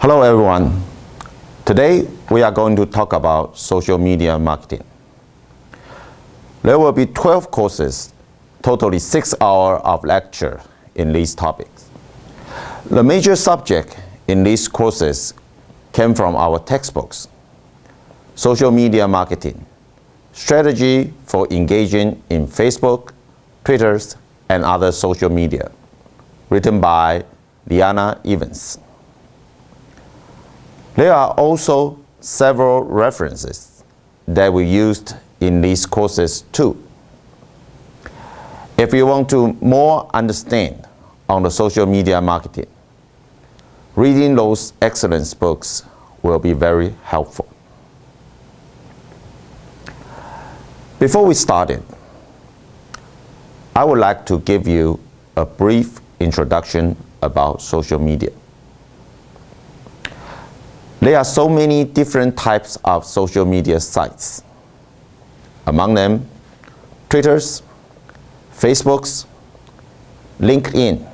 Hello everyone. Today we are going to talk about social media marketing. There will be 12 courses, totally 6 hours of lecture in these topics. The major subject in these courses came from our textbooks: social media marketing, strategy for engaging in Facebook, Twitter, and other social media, written by Liana Evans. There are also several references that we used in these courses too. If you want to more understand on the social media marketing, reading those excellent books will be very helpful. Before we started, I would like to give you a brief introduction about social media. There are so many different types of social media sites. Among them, Twitter's, Facebook's, LinkedIn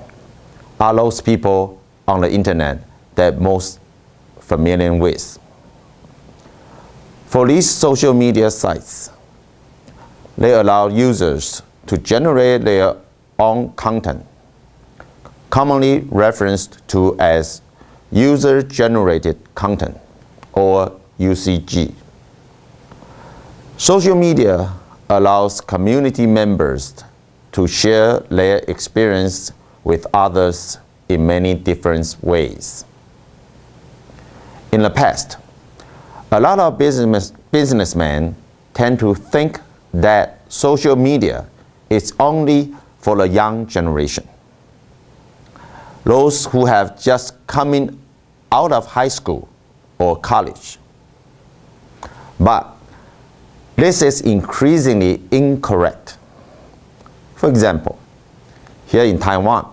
are those people on the internet that most familiar with. For these social media sites, they allow users to generate their own content, commonly referenced to as user-generated content, or UGC. Social media allows community members to share their experience with others in many different ways. In the past, a lot of businessmen tend to think that social media is only for the young generation, those who have just come out of high school or college. But this is increasingly incorrect. For example, here in Taiwan,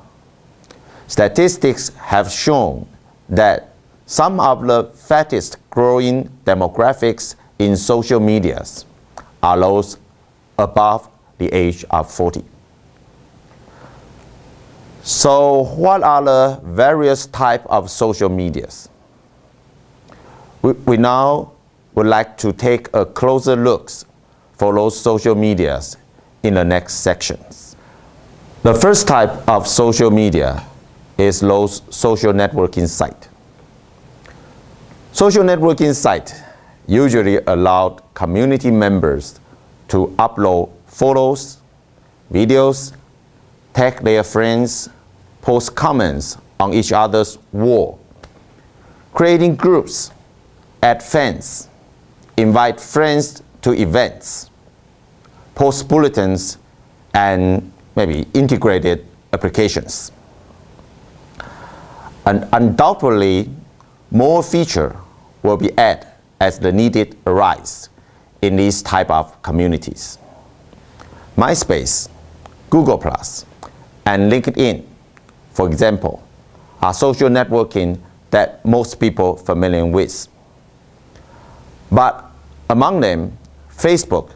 statistics have shown that some of the fastest growing demographics in social medias are those above the age of 40. So what are the various types of social medias? We now would like to take a closer look for those social medias in the next sections. The first type of social media is those social networking sites. Social networking sites usually allow community members to upload photos, videos, tag their friends, post comments on each other's wall, creating groups, add fans, invite friends to events, post bulletins, and maybe integrated applications. And undoubtedly, more features will be added as the need arises in these type of communities. MySpace, Google+, and LinkedIn, for example, are social networking that most people are familiar with. But among them, Facebook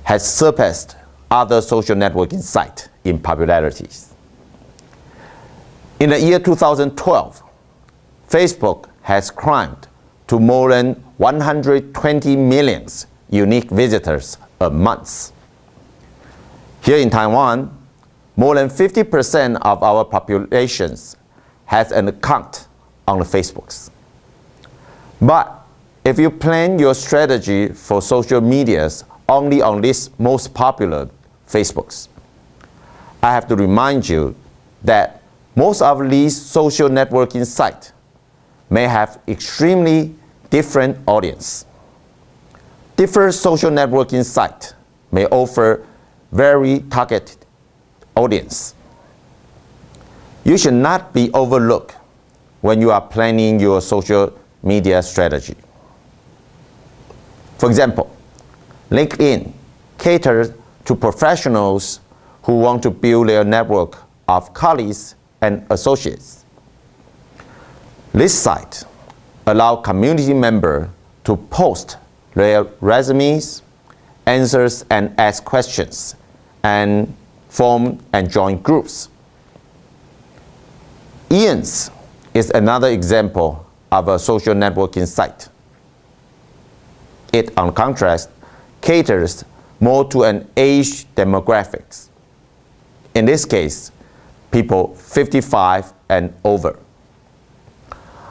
has surpassed other social networking sites in popularity. In the year 2012, Facebook has climbed to more than 120 million unique visitors a month. Here in Taiwan, more than 50% of our population has an account on the Facebook. But if you plan your strategy for social medias only on these most popular Facebooks, I have to remind you that most of these social networking sites may have extremely different audience. Different social networking sites may offer very targeted audience. You should not be overlooked when you are planning your social media strategy. For example, LinkedIn caters to professionals who want to build their network of colleagues and associates. This site allows community members to post their resumes, answers and ask questions, and form and join groups. Ian's is another example of a social networking site. It, on contrast, caters more to an age demographics. In this case, people 55 and over.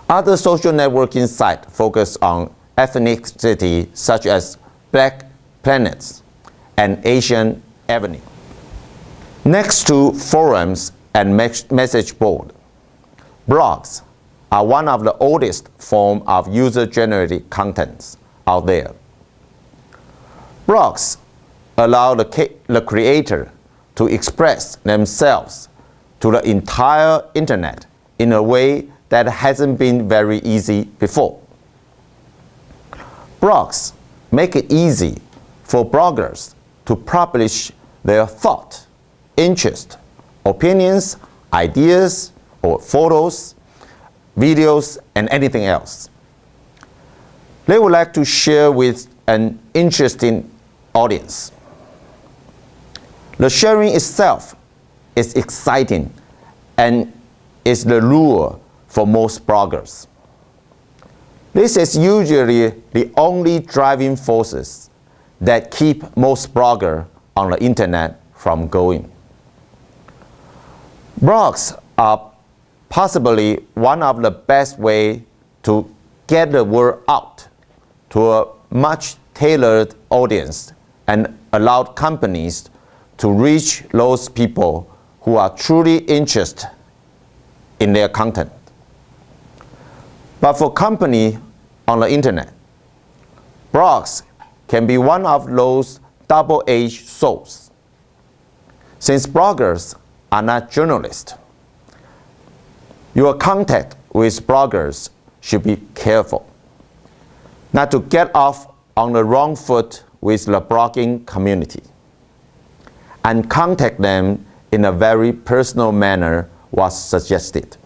Other social networking sites focus on ethnicity such as Black Planets and Asian Avenue. Next to forums and message board, blogs are one of the oldest forms of user-generated contents out there. Blogs allow the creator to express themselves to the entire internet in a way that hasn't been very easy before. Blogs make it easy for bloggers to publish their thought, interest, opinions, ideas, or photos, videos, and anything else. They would like to share with an interesting audience. The sharing itself is exciting and is the lure for most bloggers. This is usually the only driving forces that keep most bloggers on the internet from going. Blogs are possibly one of the best ways to get the word out to a much tailored audience and allow companies to reach those people who are truly interested in their content. But for companies on the internet, blogs can be one of those double-edged swords. Since bloggers are not journalists, your contact with bloggers should be careful, not to get off on the wrong foot with the blogging community, and contact them in a very personal manner was suggested.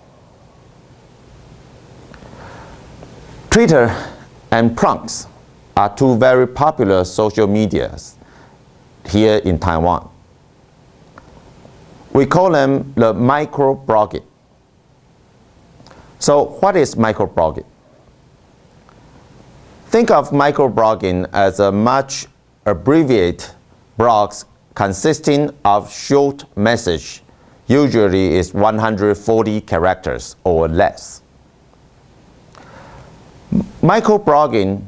Twitter and Prongs are two very popular social medias here in Taiwan. We call them the microblogging. So what is microblogging? Think of microblogging as a much abbreviated blogs consisting of short message, usually is 140 characters or less. Microblogging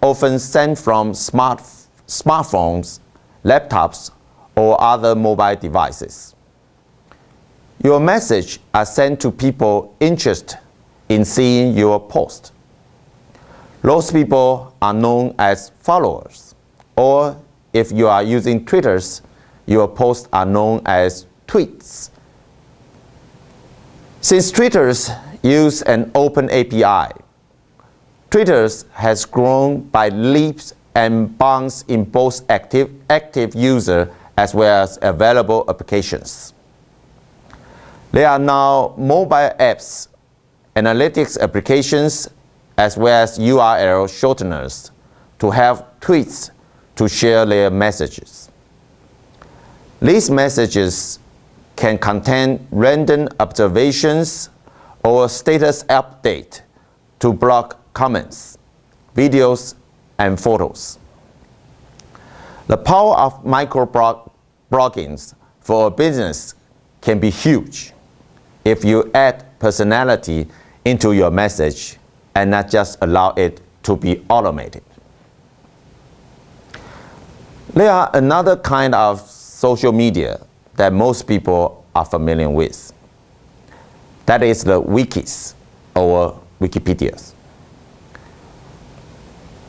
often sent from smartphones, laptops, or other mobile devices. Your message are sent to people interested in seeing your post. Those people are known as followers, or if you are using Twitters, your posts are known as tweets. Since Twitters use an open API, Twitter has grown by leaps and bounds in both active user as well as available applications. There are now mobile apps, analytics applications, as well as URL shorteners to have tweets to share their messages. These messages can contain random observations or status update to block comments, videos, and photos. The power of microblogging for a business can be huge if you add personality into your message and not just allow it to be automated. There are another kind of social media that most people are familiar with. That is the wikis or Wikipedias.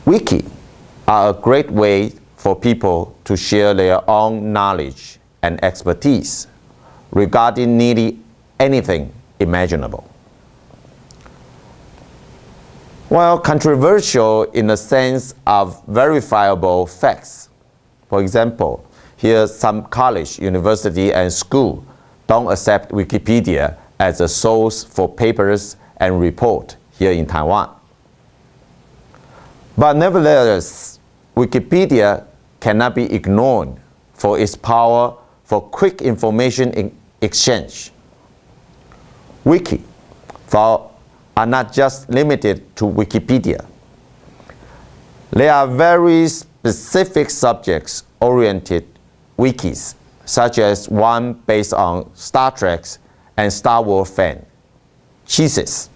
Wiki are a great way for people to share their own knowledge and expertise regarding nearly anything imaginable. While controversial in the sense of verifiable facts, for example, here some college, university, and school don't accept Wikipedia as a source for papers and report here in Taiwan. But nevertheless, Wikipedia cannot be ignored for its power for quick information exchange. Wiki, for are not just limited to Wikipedia. There are very specific subjects-oriented wikis, such as one based on Star Trek and Star Wars fan, Cheeses.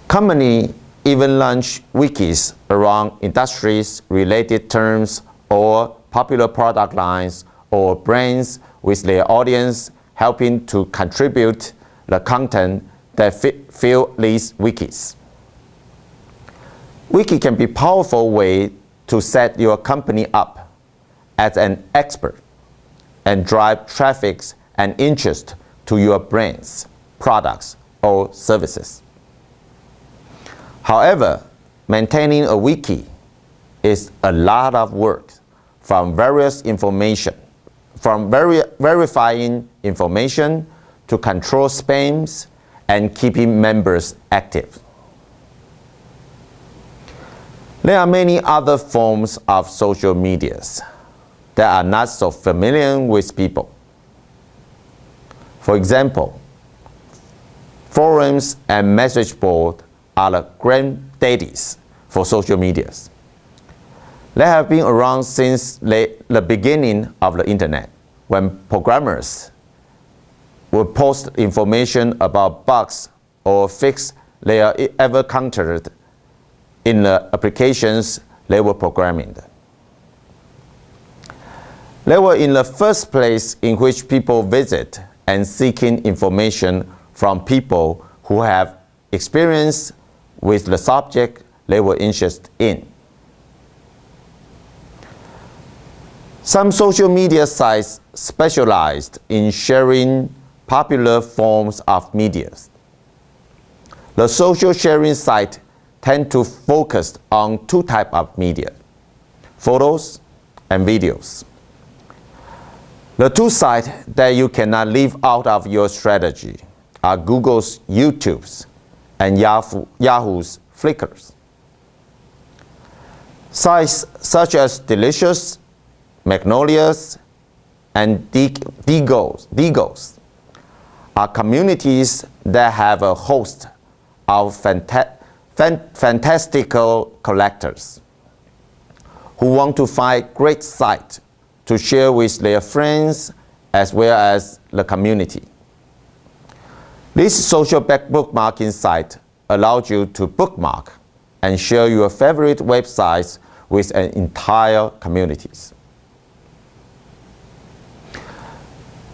Companies even launch wikis around industries-related terms or popular product lines or brands with their audience helping to contribute the content that fill these wikis. Wiki can be a powerful way to set your company up as an expert and drive traffic and interest to your brands, products, or services. However, maintaining a wiki is a lot of work, from verifying information to control spams and keeping members active. There are many other forms of social medias that are not so familiar with people. For example, forums and message boards are the granddaddies for social medias. They have been around since the beginning of the internet, when programmers would post information about bugs or fix they ever encountered in the applications they were programming. They were in the first place in which people visit and seeking information from people who have experience with the subject they were interested in. Some social media sites specialized in sharing popular forms of media. The social sharing sites tend to focus on two types of media: photos and videos. The two sites that you cannot leave out of your strategy are Google's YouTubes and Yahoo's Flickrs. Sites such as Delicious, Magnolias, and Digos are communities that have a host of fantastical collectors who want to find great sites to share with their friends as well as the community. This social bookmarking site allows you to bookmark and share your favorite websites with an entire communities.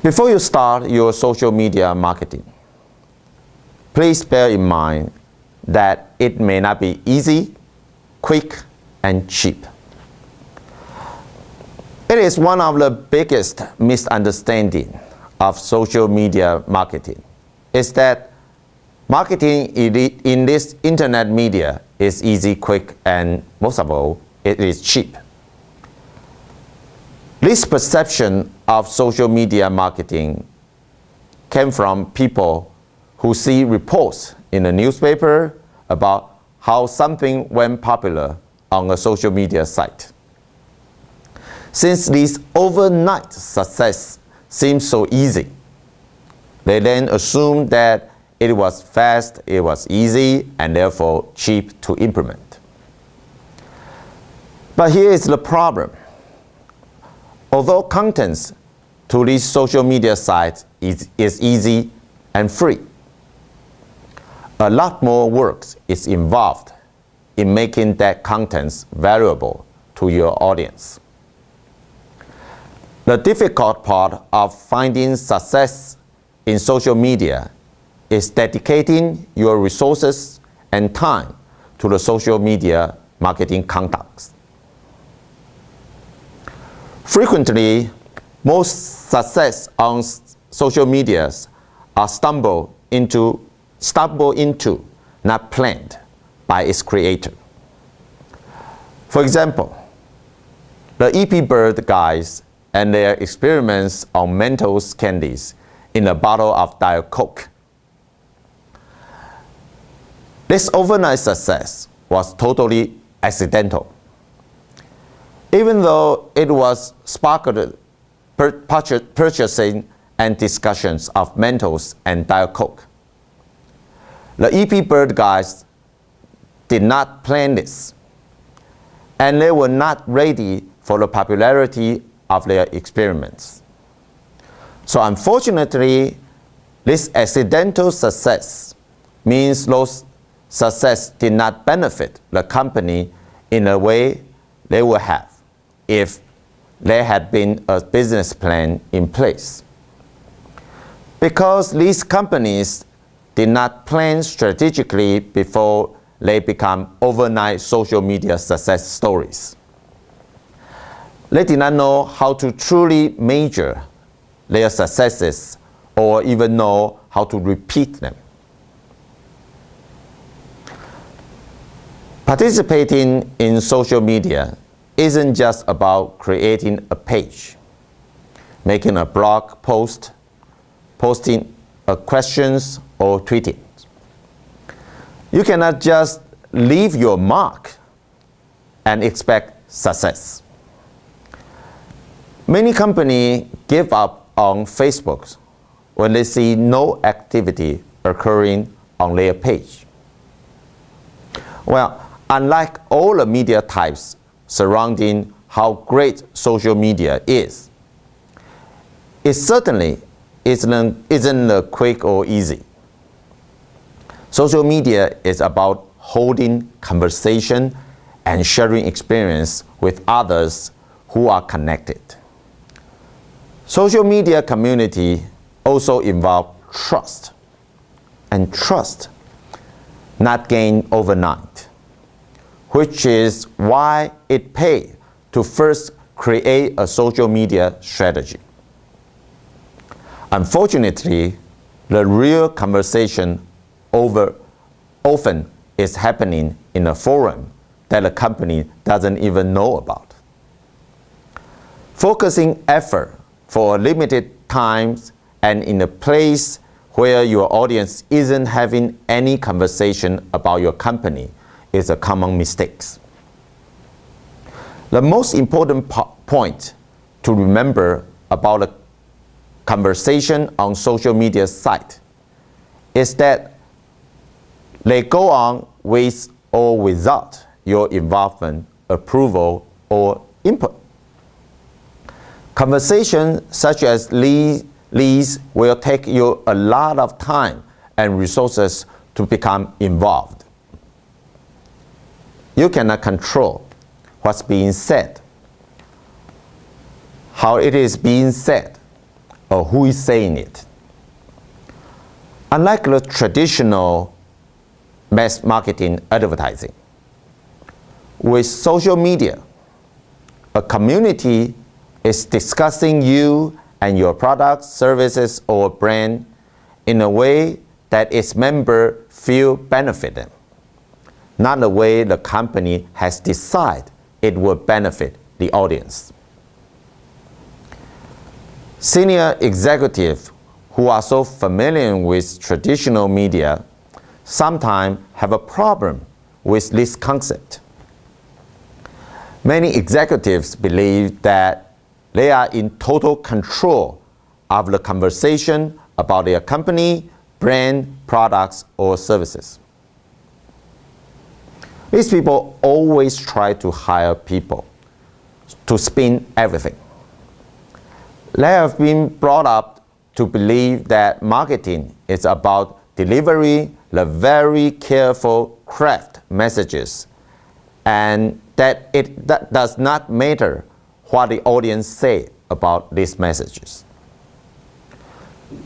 Before you start your social media marketing, please bear in mind that it may not be easy, quick, and cheap. It is one of the biggest misunderstandings of social media marketing is that marketing in this internet media is easy, quick, and most of all, it is cheap. This perception of social media marketing came from people who see reports in the newspaper about how something went popular on a social media site. Since this overnight success seems so easy, they then assume that it was fast, it was easy, and therefore cheap to implement. But here is the problem. Although contents to these social media sites is easy and free, a lot more work is involved in making that content valuable to your audience. The difficult part of finding success in social media is dedicating your resources and time to the social media marketing context. Frequently, most success on social media are stumbled into, not planned by its creator. For example, the EP Bird guys and their experiments on Mentos candies in a bottle of Diet Coke. This overnight success was totally accidental. Even though it was sparked purchasing and discussions of Mentos and Diet Coke. The EP Bird guys did not plan this, and they were not ready for the popularity of their experiments. So unfortunately, this accidental success means those success did not benefit the company in a way they would have if there had been a business plan in place. Because these companies did not plan strategically before they become overnight social media success stories. They did not know how to truly measure their successes or even know how to repeat them. Participating in social media isn't just about creating a page, making a blog post, posting questions, or tweeting. You cannot just leave your mark and expect success. Many companies give up on Facebook when they see no activity occurring on their page. Well, unlike all the media types surrounding how great social media is, it certainly isn't quick or easy. Social media is about holding conversation and sharing experience with others who are connected. Social media community also involve trust, and trust not gained overnight, which is why it pays to first create a social media strategy. Unfortunately, the real conversation often is happening in a forum that the company doesn't even know about. Focusing effort for limited times and in a place where your audience isn't having any conversation about your company is a common mistake. The most important point to remember about a conversation on social media site is that they go on with or without your involvement, approval, or input. Conversations such as these will take you a lot of time and resources to become involved. You cannot control what's being said, how it is being said, or who is saying it. Unlike the traditional mass marketing advertising, with social media, a community is discussing you and your products, services, or brand in a way that its members feel benefited, not the way the company has decided it will benefit the audience. Senior executives who are so familiar with traditional media sometimes have a problem with this concept. Many executives believe that they are in total control of the conversation about their company, brand, products, or services. These people always try to hire people to spin everything. They have been brought up to believe that marketing is about delivering the very careful craft messages, and that it does not matter what the audience say about these messages.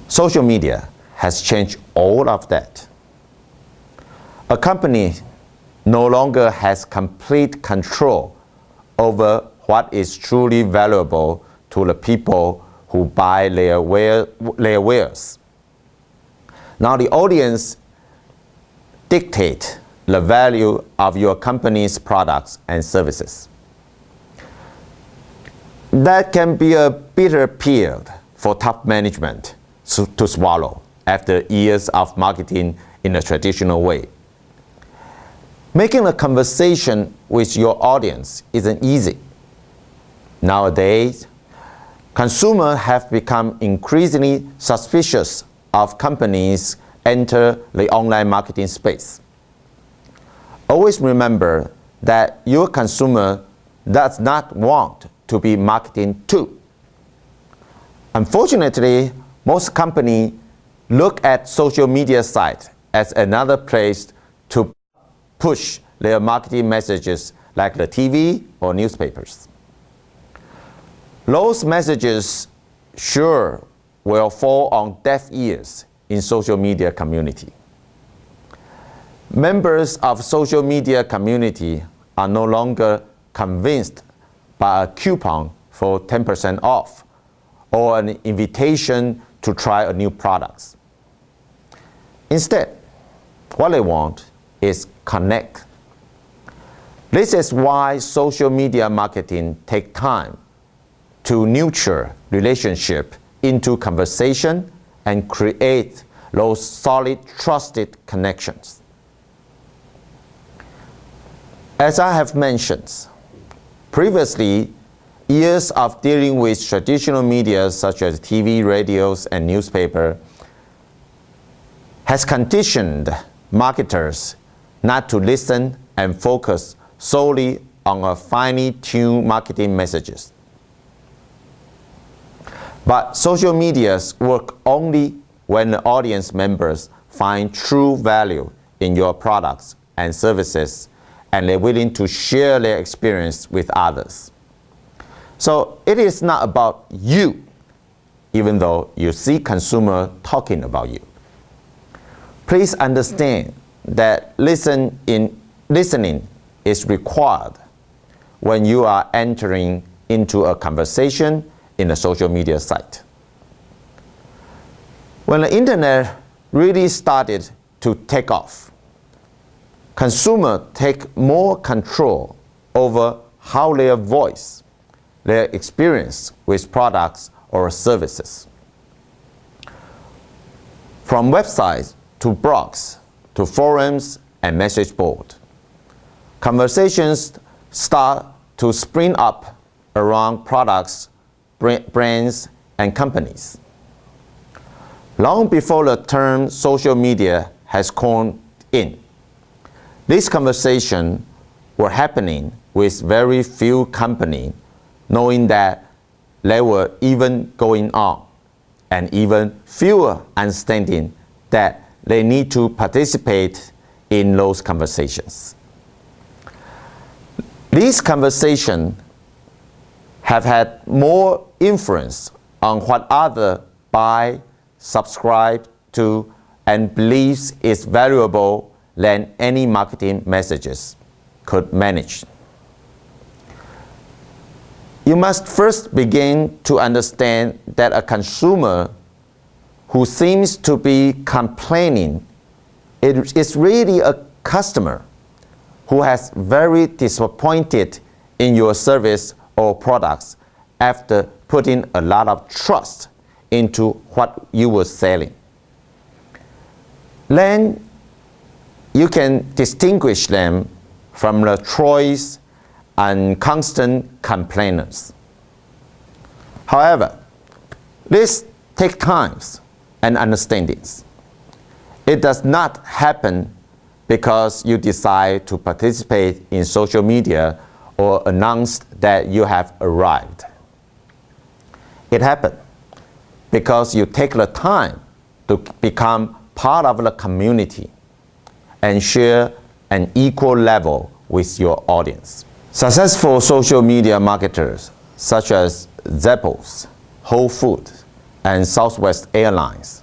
Social media has changed all of that. A company no longer has complete control over what is truly valuable to the people who buy their wares. Now the audience dictates the value of your company's products and services. That can be a bitter pill for top management to swallow after years of marketing in a traditional way. Making a conversation with your audience isn't easy. Nowadays, consumers have become increasingly suspicious of companies enter the online marketing space. Always remember that your consumer does not want to be marketed to. Unfortunately, most companies look at social media sites as another place to push their marketing messages like the TV or newspapers. Those messages sure will fall on deaf ears in social media community. Members of social media community are no longer convinced by a coupon for 10% off or an invitation to try a new product. Instead, what they want is connect. This is why social media marketing takes time to nurture relationship into conversation and create those solid, trusted connections. As I have mentioned, previously, years of dealing with traditional media such as TV, radios, and newspaper has conditioned marketers not to listen and focus solely on a finely tuned marketing messages. But social medias work only when the audience members find true value in your products and services and they're willing to share their experience with others. So it is not about you, even though you see consumer talking about you. Please understand that listening is required when you are entering into a conversation in a social media site. When the internet really started to take off, consumers take more control over how their voice, their experience with products or services. From websites to blogs to forums and message boards, conversations start to spring up around products, brands, and companies. Long before the term social media has coined in, these conversations were happening with very few companies knowing that they were even going on, and even fewer understanding that they need to participate in those conversations. These conversations have had more influence on what others buy, subscribe to, and believes is valuable than any marketing messages could manage. You must first begin to understand that a consumer who seems to be complaining is really a customer who has very disappointed in your service or products after putting a lot of trust into what you were selling. Then you can distinguish them from the choice and constant complainers. However, this takes time and understandings. It does not happen because you decide to participate in social media or announce that you have arrived. It happens because you take the time to become part of the community and share an equal level with your audience. Successful social media marketers such as Zappos, Whole Foods, and Southwest Airlines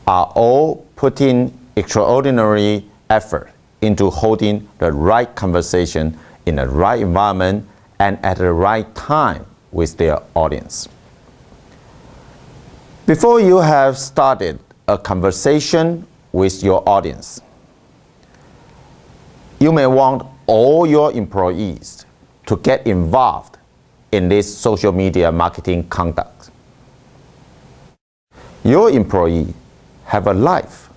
are all putting extraordinary effort into holding the right conversation in the right environment and at the right time with their audience. Before you have started a conversation with your audience, you may want all your employees to get involved in this social media marketing conduct. Your employees have a life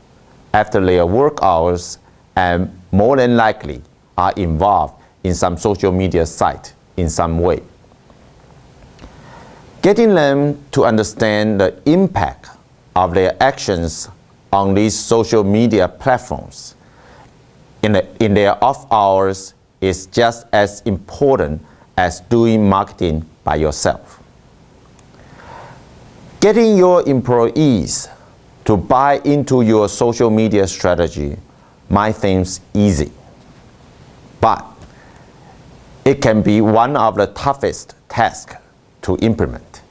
after their work hours and more than likely are involved in some social media site in some way. Getting them to understand the impact of their actions on these social media platforms in their off hours is just as important as doing marketing by yourself. Getting your employees to buy into your social media strategy might seem easy, but it can be one of the toughest tasks to implement.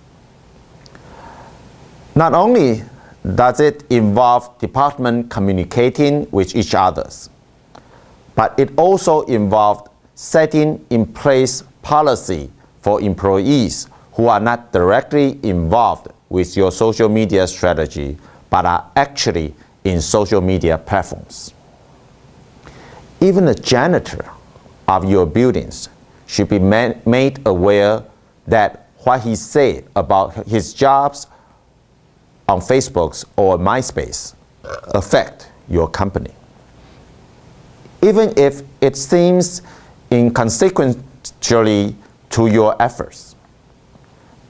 Not only does it involve departments communicating with each other, but it also involves setting in place policy for employees who are not directly involved with your social media strategy, but are actually in social media platforms. Even the janitor of your buildings should be made aware that what he said about his jobs on Facebook or MySpace affect your company. Even if it seems inconsequentially to your efforts,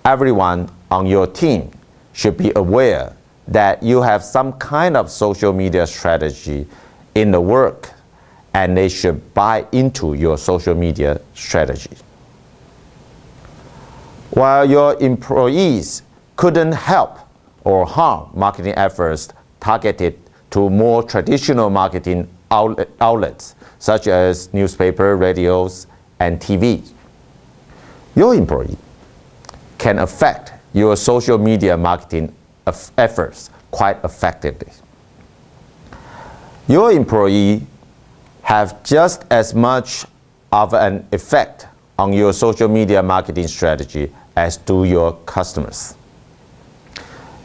everyone on your team should be aware that you have some kind of social media strategy in the work, and they should buy into your social media strategy. While your employees couldn't help or harm marketing efforts targeted to more traditional marketing outlets such as newspaper, radios, and TV, your employee can affect your social media marketing efforts quite effectively. Your employee have just as much of an effect on your social media marketing strategy as do your customers.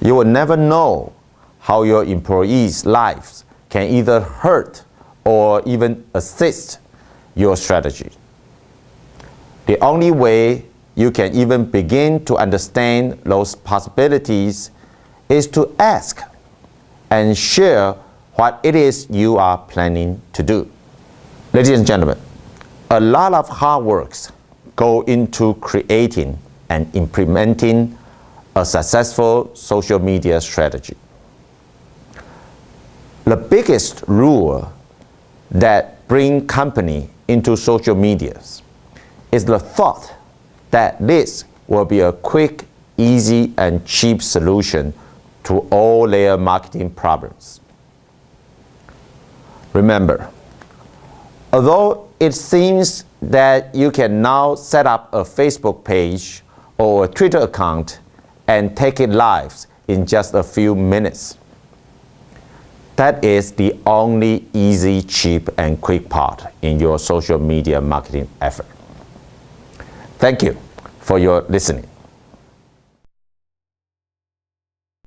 You will never know how your employees' lives can either hurt or even assist your strategy. The only way you can even begin to understand those possibilities is to ask and share what it is you are planning to do. Ladies and gentlemen, a lot of hard work go into creating and implementing a successful social media strategy. The biggest rule that brings company into social media is the thought that this will be a quick, easy, and cheap solution to all their marketing problems. Remember, although it seems that you can now set up a Facebook page or a Twitter account and take it live in just a few minutes, that is the only easy, cheap, and quick part in your social media marketing effort. Thank you for your listening.